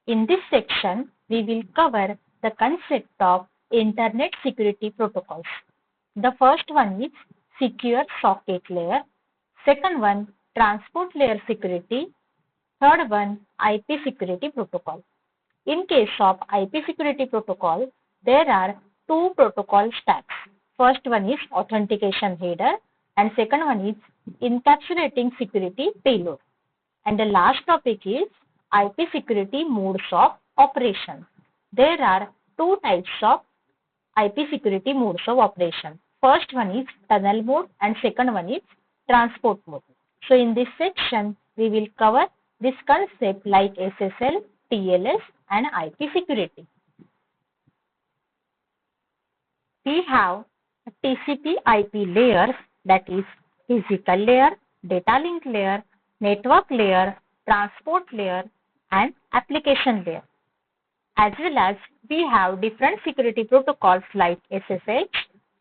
In this section, we will cover the concept of Internet security protocols. The first one is secure socket layer. Second one, transport layer security. Third one, IP security protocol. In case of IP security protocol, there are two protocol stacks. First one is authentication header and second one is encapsulating security payload. And the last topic is IP security modes of operation. There are two types of IP security modes of operation. First one is tunnel mode and second one is transport mode. So in this section, we will cover this concept like SSL, TLS and IP security. We have TCP IP layers, that is physical layer, data link layer, network layer, transport layer and application layer. As well as we have different security protocols like SSH,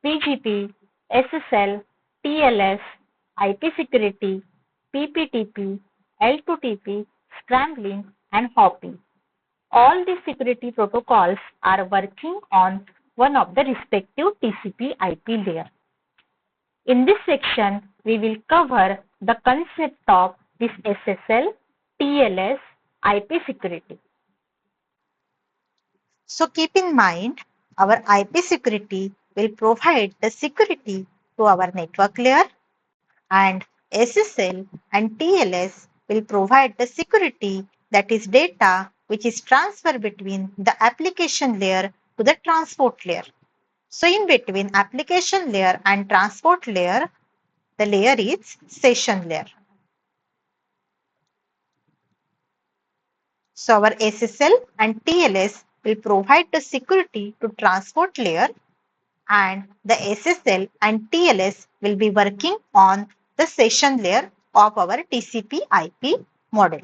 BGP, SSL, TLS, IP security, PPTP, L2TP, scrambling and hopping. All these security protocols are working on one of the respective TCP IP layer. In this section, we will cover the concept of this SSL, TLS, IP security. So keep in mind, our IP security will provide the security to our network layer, and SSL and TLS will provide the security, that is data which is transferred between the application layer to the transport layer. So in between application layer and transport layer, the layer is session layer. So our SSL and TLS will provide the security to transport layer, and the SSL and TLS will be working on the session layer of our TCP IP model.